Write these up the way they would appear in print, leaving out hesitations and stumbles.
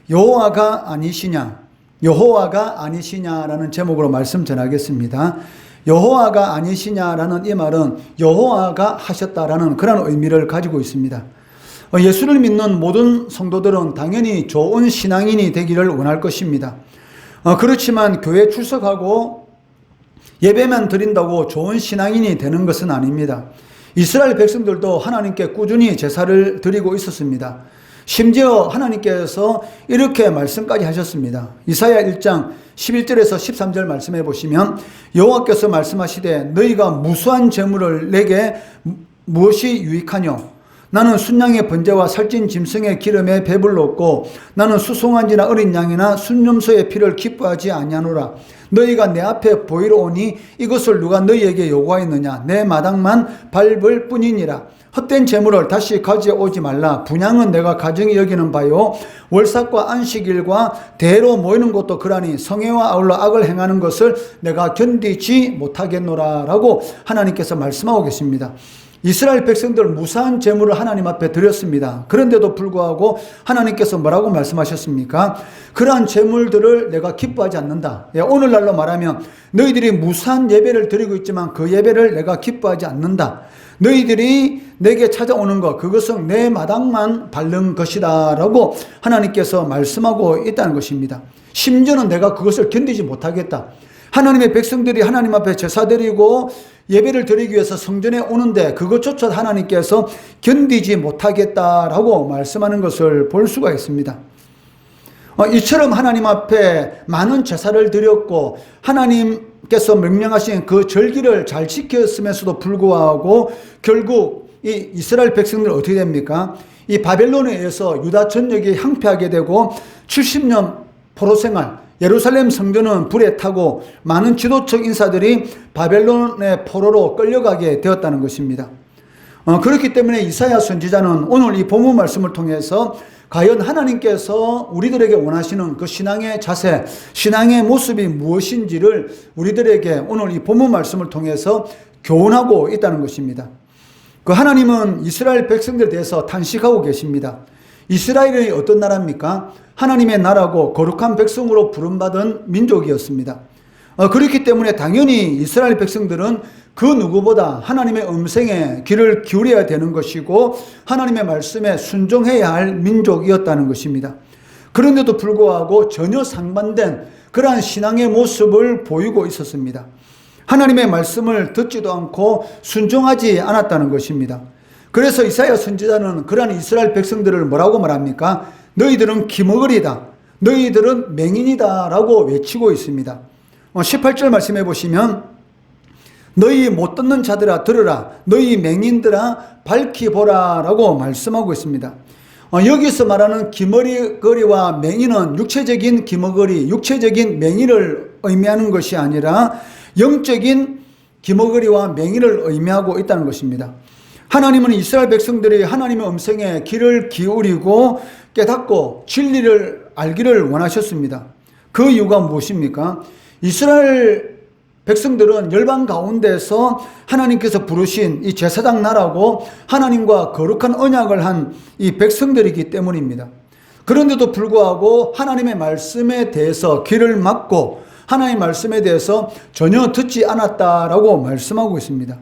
여호와가 아니시냐, 여호와가 아니시냐라는 제목으로 말씀 전하겠습니다. 여호와가 아니시냐라는 이 말은 여호와가 하셨다라는 그런 의미를 가지고 있습니다. 예수를 믿는 모든 성도들은 당연히 좋은 신앙인이 되기를 원할 것입니다. 그렇지만 교회 출석하고 예배만 드린다고 좋은 신앙인이 되는 것은 아닙니다. 이스라엘 백성들도 하나님께 꾸준히 제사를 드리고 있었습니다. 심지어 하나님께서 이렇게 말씀까지 하셨습니다. 이사야 1장 11절에서 13절 말씀해 보시면 여호와께서 말씀하시되 너희가 무수한 재물을 내게 무엇이 유익하뇨? 나는 순양의 번제와 살찐 짐승의 기름에 배불렀고 나는 수송아지나 어린 양이나 순염소의 피를 기뻐하지 아니하노라. 너희가 내 앞에 보이러 오니 이것을 누가 너희에게 요구하였느냐? 내 마당만 밟을 뿐이니라. 헛된 재물을 다시 가져오지 말라. 분향은 내가 가정히 여기는 바요. 월삭과 안식일과 대로 모이는 것도 그러니 성회와 아울러 악을 행하는 것을 내가 견디지 못하겠노라 라고 하나님께서 말씀하고 계십니다. 이스라엘 백성들 무사한 재물을 하나님 앞에 드렸습니다. 그런데도 불구하고 하나님께서 뭐라고 말씀하셨습니까? 그러한 재물들을 내가 기뻐하지 않는다. 오늘날로 말하면 너희들이 무사한 예배를 드리고 있지만 그 예배를 내가 기뻐하지 않는다. 너희들이 내게 찾아오는 것, 그것은 내 마당만 밟는 것이다 라고 하나님께서 말씀하고 있다는 것입니다. 심지어는 내가 그것을 견디지 못하겠다. 하나님의 백성들이 하나님 앞에 제사 드리고 예배를 드리기 위해서 성전에 오는데 그것조차 하나님께서 견디지 못하겠다라고 말씀하는 것을 볼 수가 있습니다. 이처럼 하나님 앞에 많은 제사를 드렸고 하나님께서 명령하신 그 절기를 잘 지켰음에도 불구하고 결국 이 이스라엘 백성들은 어떻게 됩니까? 이 바벨론에 의해서 유다 전역이 항폐하게 되고 70년 포로생활, 예루살렘 성전은 불에 타고 많은 지도적 인사들이 바벨론의 포로로 끌려가게 되었다는 것입니다. 그렇기 때문에 이사야 선지자는 오늘 이 본문 말씀을 통해서 과연 하나님께서 우리들에게 원하시는 그 신앙의 자세, 신앙의 모습이 무엇인지를 우리들에게 오늘 이 본문 말씀을 통해서 교훈하고 있다는 것입니다. 그 하나님은 이스라엘 백성들에 대해서 탄식하고 계십니다. 이스라엘이 어떤 나라입니까? 하나님의 나라고 거룩한 백성으로 부름받은 민족이었습니다. 그렇기 때문에 당연히 이스라엘 백성들은 그 누구보다 하나님의 음성에 귀를 기울여야 되는 것이고 하나님의 말씀에 순종해야 할 민족이었다는 것입니다. 그런데도 불구하고 전혀 상반된 그러한 신앙의 모습을 보이고 있었습니다. 하나님의 말씀을 듣지도 않고 순종하지 않았다는 것입니다. 그래서 이사야 선지자는 그러한 이스라엘 백성들을 뭐라고 말합니까? 너희들은 기머거리다. 너희들은 맹인이다 라고 외치고 있습니다. 18절 말씀해 보시면 너희 못 듣는 자들아 들으라. 너희 맹인들아 밝히 보라 라고 말씀하고 있습니다. 여기서 말하는 기머거리와 맹인은 육체적인 기머거리, 육체적인 맹인을 의미하는 것이 아니라 영적인 기머거리와 맹인을 의미하고 있다는 것입니다. 하나님은 이스라엘 백성들이 하나님의 음성에 귀를 기울이고 깨닫고 진리를 알기를 원하셨습니다. 그 이유가 무엇입니까? 이스라엘 백성들은 열방 가운데서 하나님께서 부르신 이 제사장 나라고 하나님과 거룩한 언약을 한 이 백성들이기 때문입니다. 그런데도 불구하고 하나님의 말씀에 대해서 귀를 막고 하나님의 말씀에 대해서 전혀 듣지 않았다라고 말씀하고 있습니다.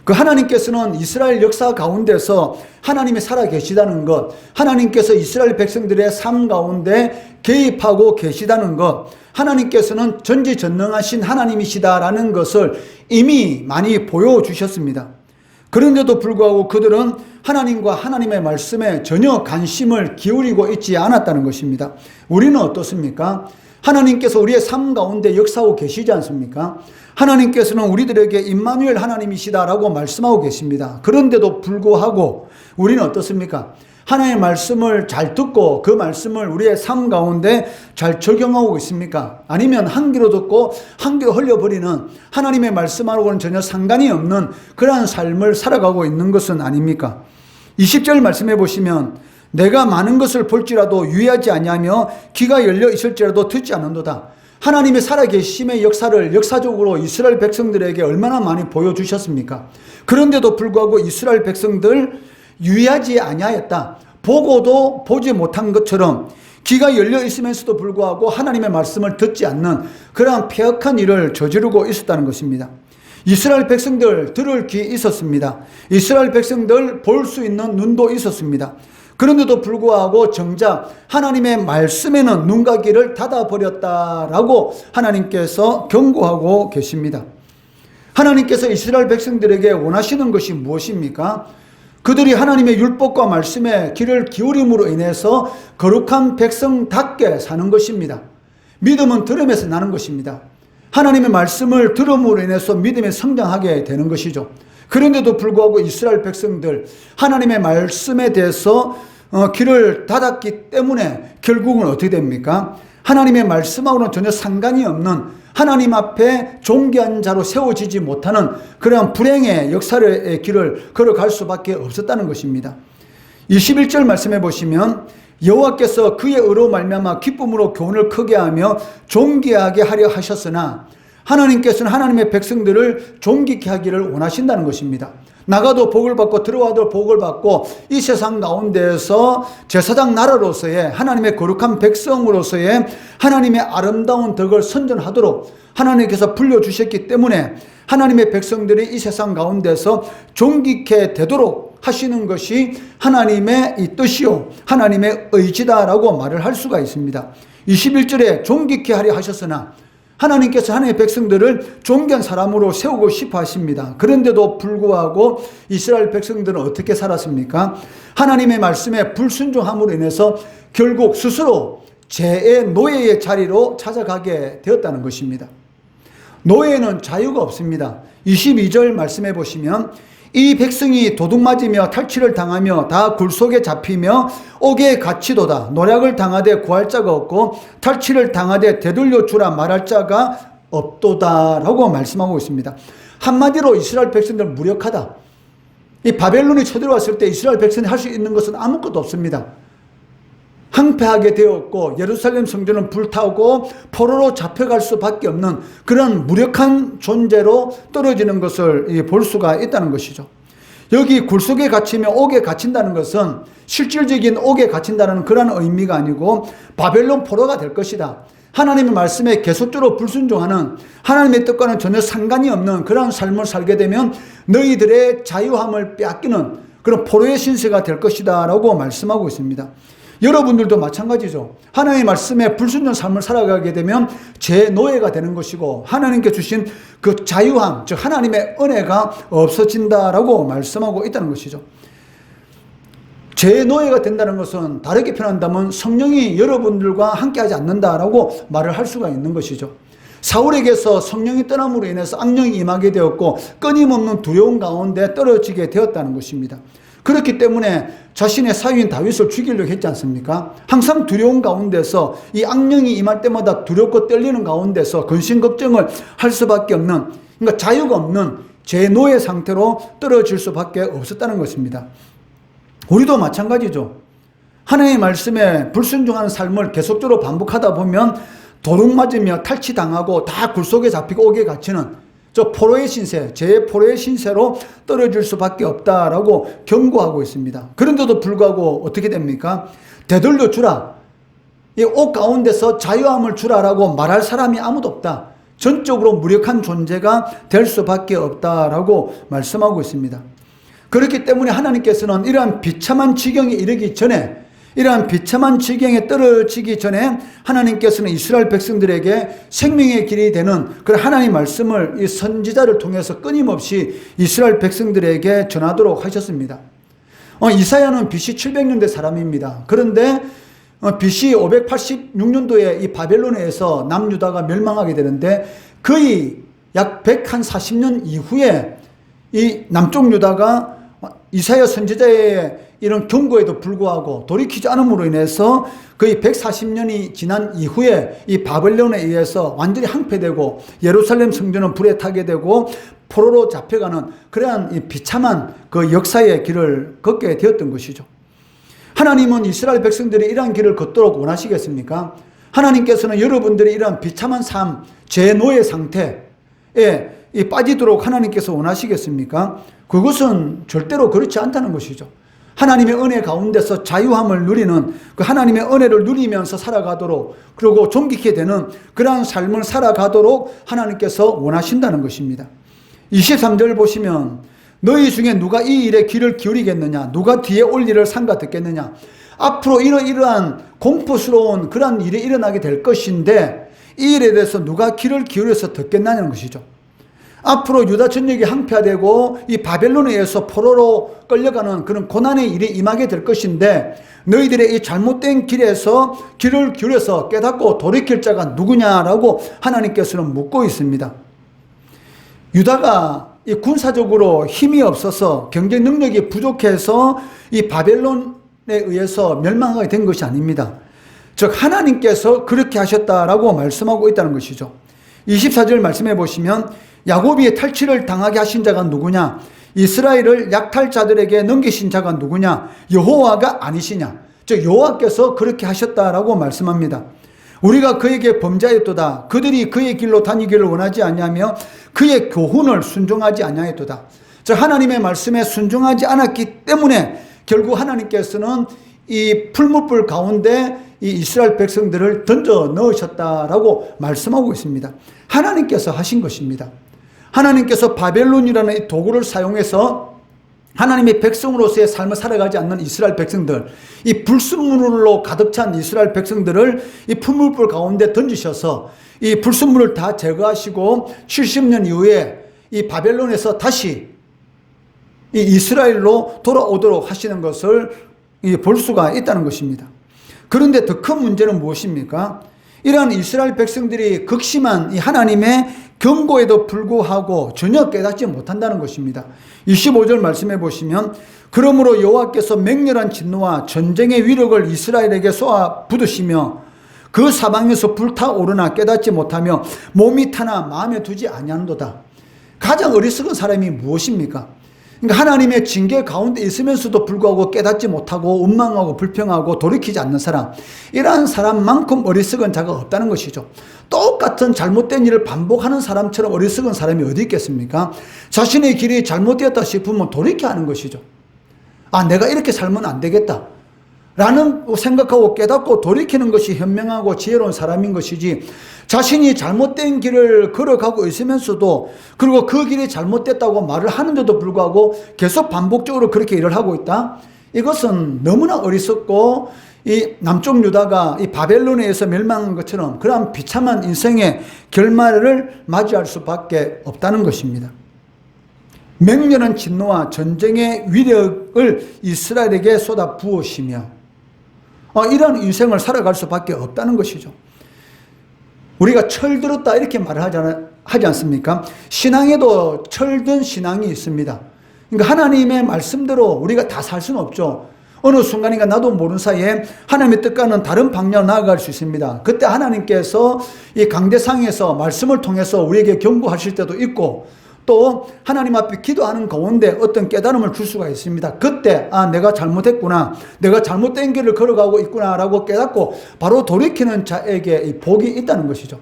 그 하나님께서는 이스라엘 역사 가운데서 하나님이 살아계시다는 것, 하나님께서 이스라엘 백성들의 삶 가운데 개입하고 계시다는 것, 하나님께서는 전지전능하신 하나님이시다라는 것을 이미 많이 보여주셨습니다. 그런데도 불구하고 그들은 하나님과 하나님의 말씀에 전혀 관심을 기울이고 있지 않았다는 것입니다. 우리는 어떻습니까? 하나님께서 우리의 삶 가운데 역사하고 계시지 않습니까? 하나님께서는 우리들에게 임마누엘 하나님이시다라고 말씀하고 계십니다. 그런데도 불구하고 우리는 어떻습니까? 하나님의 말씀을 잘 듣고 그 말씀을 우리의 삶 가운데 잘 적용하고 있습니까? 아니면 한 귀로 듣고 한 귀로 흘려버리는 하나님의 말씀하고는 전혀 상관이 없는 그러한 삶을 살아가고 있는 것은 아닙니까? 20절 말씀해 보시면 내가 많은 것을 볼지라도 유의하지 아니하며 귀가 열려 있을지라도 듣지 않는도다. 하나님의 살아계심의 역사를 역사적으로 이스라엘 백성들에게 얼마나 많이 보여주셨습니까? 그런데도 불구하고 이스라엘 백성들 유의하지 아니하였다. 보고도 보지 못한 것처럼 귀가 열려 있으면서도 불구하고 하나님의 말씀을 듣지 않는 그러한 폐역한 일을 저지르고 있었다는 것입니다. 이스라엘 백성들 들을 귀 있었습니다. 이스라엘 백성들 볼 수 있는 눈도 있었습니다. 그런데도 불구하고 정작 하나님의 말씀에는 눈과 귀를 닫아버렸다라고 하나님께서 경고하고 계십니다. 하나님께서 이스라엘 백성들에게 원하시는 것이 무엇입니까? 그들이 하나님의 율법과 말씀에 귀를 기울임으로 인해서 거룩한 백성답게 사는 것입니다. 믿음은 들음에서 나는 것입니다. 하나님의 말씀을 들음으로 인해서 믿음에 성장하게 되는 것이죠. 그런데도 불구하고 이스라엘 백성들 하나님의 말씀에 대해서 귀를 닫았기 때문에 결국은 어떻게 됩니까? 하나님의 말씀하고는 전혀 상관이 없는 하나님 앞에 존귀한 자로 세워지지 못하는 그런 불행의 역사의 길을 걸어갈 수밖에 없었다는 것입니다. 21절 말씀해 보시면 여호와께서 그의 의로 말미암아 기쁨으로 교훈을 크게 하며 존귀하게 하려 하셨으나 하나님께서는 하나님의 백성들을 존귀케 하기를 원하신다는 것입니다. 나가도 복을 받고 들어와도 복을 받고 이 세상 가운데에서 제사장 나라로서의 하나님의 거룩한 백성으로서의 하나님의 아름다운 덕을 선전하도록 하나님께서 불려주셨기 때문에 하나님의 백성들이 이 세상 가운데서 존귀케 되도록 하시는 것이 하나님의 이 뜻이요 하나님의 의지다라고 말을 할 수가 있습니다. 21절에 존귀케 하려 하셨으나 하나님께서 하나님의 백성들을 존귀한 사람으로 세우고 싶어 하십니다. 그런데도 불구하고 이스라엘 백성들은 어떻게 살았습니까? 하나님의 말씀에 불순종함으로 인해서 결국 스스로 죄의 노예의 자리로 찾아가게 되었다는 것입니다. 노예는 자유가 없습니다. 22절 말씀해 보시면 이 백성이 도둑맞으며 탈취를 당하며 다 굴속에 잡히며 옥에 갇히도다. 노략을 당하되 구할 자가 없고 탈취를 당하되 되돌려 주라 말할 자가 없도다라고 말씀하고 있습니다. 한마디로 이스라엘 백성들 무력하다. 이 바벨론이 쳐들어왔을 때 이스라엘 백성이 할 수 있는 것은 아무것도 없습니다. 항폐하게 되었고 예루살렘 성전은 불타고 포로로 잡혀갈 수밖에 없는 그런 무력한 존재로 떨어지는 것을 볼 수가 있다는 것이죠. 여기 굴속에 갇히며 옥에 갇힌다는 것은 실질적인 옥에 갇힌다는 그런 의미가 아니고 바벨론 포로가 될 것이다. 하나님의 말씀에 계속적으로 불순종하는 하나님의 뜻과는 전혀 상관이 없는 그런 삶을 살게 되면 너희들의 자유함을 빼앗기는 그런 포로의 신세가 될 것이다 라고 말씀하고 있습니다. 여러분들도 마찬가지죠. 하나님의 말씀에 불순종 삶을 살아가게 되면 제 노예가 되는 것이고 하나님께 주신 그 자유함, 즉 하나님의 은혜가 없어진다라고 말씀하고 있다는 것이죠. 제 노예가 된다는 것은 다르게 표현한다면 성령이 여러분들과 함께하지 않는다라고 말을 할 수가 있는 것이죠. 사울에게서 성령이 떠남으로 인해서 악령이 임하게 되었고 끊임없는 두려움 가운데 떨어지게 되었다는 것입니다. 그렇기 때문에 자신의 사위인 다윗을 죽이려고 했지 않습니까? 항상 두려움 가운데서 이 악령이 임할 때마다 두렵고 떨리는 가운데서 근심 걱정을 할 수밖에 없는, 그러니까 자유가 없는 제 노예 상태로 떨어질 수밖에 없었다는 것입니다. 우리도 마찬가지죠. 하나님의 말씀에 불순종하는 삶을 계속적으로 반복하다 보면 도둑 맞으며 탈취당하고 다 굴속에 잡히고 옥에 갇히는 저 포로의 신세, 제 포로의 신세로 떨어질 수밖에 없다라고 경고하고 있습니다. 그런데도 불구하고 어떻게 됩니까? 되돌려 주라. 이 옥 가운데서 자유함을 주라라고 말할 사람이 아무도 없다. 전적으로 무력한 존재가 될 수밖에 없다라고 말씀하고 있습니다. 그렇기 때문에 하나님께서는 이러한 비참한 지경에 이르기 전에, 이러한 비참한 지경에 떨어지기 전에 하나님께서는 이스라엘 백성들에게 생명의 길이 되는 그런 하나님의 말씀을 이 선지자를 통해서 끊임없이 이스라엘 백성들에게 전하도록 하셨습니다. 이사야는 BC 700년대 사람입니다. 그런데 BC 586년도에 이 바벨론에서 남유다가 멸망하게 되는데 거의 약 140년 이후에 이 남쪽 유다가 이사야 선지자의 이런 경고에도 불구하고 돌이키지 않음으로 인해서 거의 140년이 지난 이후에 이 바벨론에 의해서 완전히 항폐되고 예루살렘 성전은 불에 타게 되고 포로로 잡혀가는 그러한 이 비참한 그 역사의 길을 걷게 되었던 것이죠. 하나님은 이스라엘 백성들이 이러한 길을 걷도록 원하시겠습니까? 하나님께서는 여러분들이 이러한 비참한 삶, 제 노예 상태에 빠지도록 하나님께서 원하시겠습니까? 그것은 절대로 그렇지 않다는 것이죠. 하나님의 은혜 가운데서 자유함을 누리는 그 하나님의 은혜를 누리면서 살아가도록 그리고 존귀케 되는 그러한 삶을 살아가도록 하나님께서 원하신다는 것입니다. 23절 보시면 너희 중에 누가 이 일에 귀를 기울이겠느냐? 누가 뒤에 올 일을 삼가 듣겠느냐? 앞으로 이러이러한 공포스러운 그러한 일이 일어나게 될 것인데 이 일에 대해서 누가 귀를 기울여서 듣겠느냐는 것이죠. 앞으로 유다 전역이 항폐화되고 이 바벨론에 의해서 포로로 끌려가는 그런 고난의 일이 임하게 될 것인데 너희들의 이 잘못된 길에서 귀를 기울여서 깨닫고 돌이킬 자가 누구냐라고 하나님께서는 묻고 있습니다. 유다가 이 군사적으로 힘이 없어서 경제 능력이 부족해서 이 바벨론에 의해서 멸망하게 된 것이 아닙니다. 즉 하나님께서 그렇게 하셨다라고 말씀하고 있다는 것이죠. 24절 말씀해 보시면 야곱이 탈취를 당하게 하신 자가 누구냐? 이스라엘을 약탈자들에게 넘기신 자가 누구냐? 여호와가 아니시냐? 즉 여호와께서 그렇게 하셨다라고 말씀합니다. 우리가 그에게 범죄하였도다. 그들이 그의 길로 다니기를 원하지 아니하며 그의 교훈을 순종하지 아니하였도다. 즉 하나님의 말씀에 순종하지 않았기 때문에 결국 하나님께서는 이 풀무불 가운데 이 이스라엘 백성들을 던져 넣으셨다라고 말씀하고 있습니다. 하나님께서 하신 것입니다. 하나님께서 바벨론이라는 이 도구를 사용해서 하나님의 백성으로서의 삶을 살아가지 않는 이스라엘 백성들, 이 불순물로 가득 찬 이스라엘 백성들을 이 풀무불 가운데 던지셔서 이 불순물을 다 제거하시고 70년 이후에 이 바벨론에서 다시 이 이스라엘로 돌아오도록 하시는 것을 볼 수가 있다는 것입니다. 그런데 더 큰 문제는 무엇입니까? 이러한 이스라엘 백성들이 극심한 이 하나님의 경고에도 불구하고 전혀 깨닫지 못한다는 것입니다. 25절 말씀해 보시면 그러므로 여호와께서 맹렬한 진노와 전쟁의 위력을 이스라엘에게 쏘아 부으시며 그 사방에서 불타오르나 깨닫지 못하며 몸이 타나 마음에 두지 아니하는도다. 가장 어리석은 사람이 무엇입니까? 그러니까 하나님의 징계 가운데 있으면서도 불구하고 깨닫지 못하고 원망하고 불평하고 돌이키지 않는 사람, 이러한 사람만큼 어리석은 자가 없다는 것이죠. 똑같은 잘못된 일을 반복하는 사람처럼 어리석은 사람이 어디 있겠습니까? 자신의 길이 잘못되었다 싶으면 돌이켜 하는 것이죠. 아, 내가 이렇게 살면 안 되겠다 라는 생각하고 깨닫고 돌이키는 것이 현명하고 지혜로운 사람인 것이지, 자신이 잘못된 길을 걸어가고 있으면서도 그리고 그 길이 잘못됐다고 말을 하는데도 불구하고 계속 반복적으로 그렇게 일을 하고 있다? 이것은 너무나 어리석고 이 남쪽 유다가 이 바벨론에 의해서 멸망한 것처럼 그러한 비참한 인생의 결말을 맞이할 수밖에 없다는 것입니다. 맹렬한 진노와 전쟁의 위력을 이스라엘에게 쏟아 부으시며 이런 인생을 살아갈 수밖에 없다는 것이죠. 우리가 철들었다 이렇게 말을 하지 않습니까? 신앙에도 철든 신앙이 있습니다. 그러니까 하나님의 말씀대로 우리가 다 살 수는 없죠. 어느 순간인가 나도 모르는 사이에 하나님의 뜻과는 다른 방향으로 나아갈 수 있습니다. 그때 하나님께서 이 강대상에서 말씀을 통해서 우리에게 경고하실 때도 있고, 또 하나님 앞에 기도하는 가운데 어떤 깨달음을 줄 수가 있습니다. 그때 내가 잘못했구나, 내가 잘못된 길을 걸어가고 있구나라고 깨닫고 바로 돌이키는 자에게 이 복이 있다는 것이죠.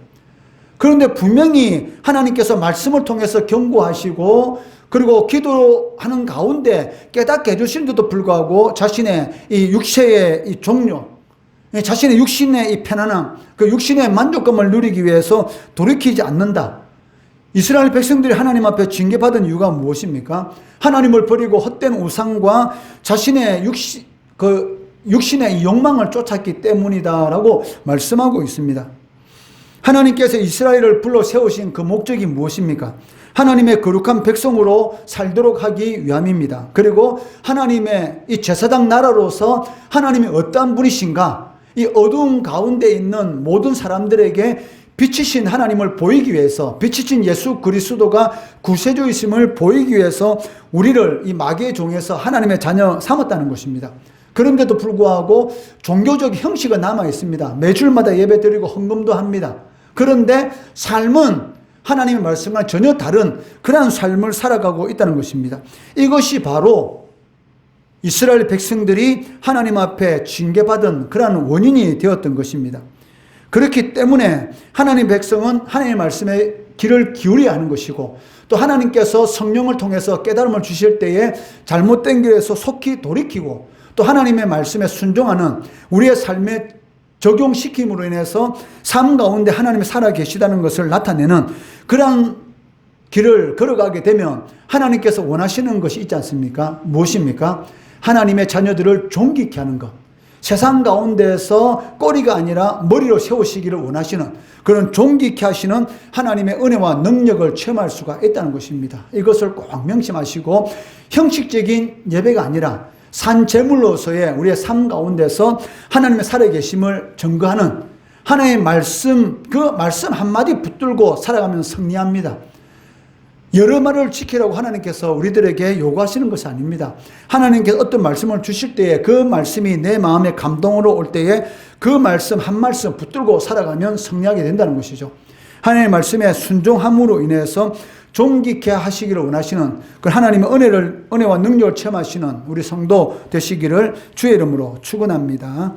그런데 분명히 하나님께서 말씀을 통해서 경고하시고 그리고 기도하는 가운데 깨닫게 해주시는데도 불구하고 자신의 이 육체의 이 종료, 자신의 육신의 이 편안함, 그 육신의 만족감을 누리기 위해서 돌이키지 않는다. 이스라엘 백성들이 하나님 앞에 징계받은 이유가 무엇입니까? 하나님을 버리고 헛된 우상과 자신의 육신의 욕망을 쫓았기 때문이다라고 말씀하고 있습니다. 하나님께서 이스라엘을 불러 세우신 그 목적이 무엇입니까? 하나님의 거룩한 백성으로 살도록 하기 위함입니다. 그리고 하나님의 이 제사장 나라로서 하나님이 어떠한 분이신가, 이 어두운 가운데 있는 모든 사람들에게 빛이신 하나님을 보이기 위해서, 빛이신 예수 그리스도가 구세주이심을 보이기 위해서 우리를 이 마귀의 종에서 하나님의 자녀 삼았다는 것입니다. 그런데도 불구하고 종교적 형식은 남아 있습니다. 매주일마다 예배 드리고 헌금도 합니다. 그런데 삶은 하나님의 말씀과 전혀 다른 그러한 삶을 살아가고 있다는 것입니다. 이것이 바로 이스라엘 백성들이 하나님 앞에 징계받은 그러한 원인이 되었던 것입니다. 그렇기 때문에 하나님 백성은 하나님의 말씀에 귀를 기울여야 하는 것이고, 또 하나님께서 성령을 통해서 깨달음을 주실 때에 잘못된 길에서 속히 돌이키고, 또 하나님의 말씀에 순종하는 우리의 삶에 적용시킴으로 인해서 삶 가운데 하나님이 살아계시다는 것을 나타내는 그러한 길을 걸어가게 되면 하나님께서 원하시는 것이 있지 않습니까? 무엇입니까? 하나님의 자녀들을 존귀케 하는 것. 세상 가운데서 꼬리가 아니라 머리로 세우시기를 원하시는 그런 존귀케 하시는 하나님의 은혜와 능력을 체험할 수가 있다는 것입니다. 이것을 꼭 명심하시고, 형식적인 예배가 아니라 산제물로서의 우리의 삶 가운데서 하나님의 살아계심을 증거하는 하나님의 말씀, 그 말씀 한마디 붙들고 살아가면 승리합니다. 여러 말을 지키라고 하나님께서 우리들에게 요구하시는 것이 아닙니다. 하나님께서 어떤 말씀을 주실 때에 그 말씀이 내 마음에 감동으로 올 때에 그 말씀 한 말씀 붙들고 살아가면 승리하게 된다는 것이죠. 하나님의 말씀에 순종함으로 인해서 존귀케 하시기를 원하시는 그 하나님의 은혜와 능력을 체험하시는 우리 성도 되시기를 주의 이름으로 축원합니다.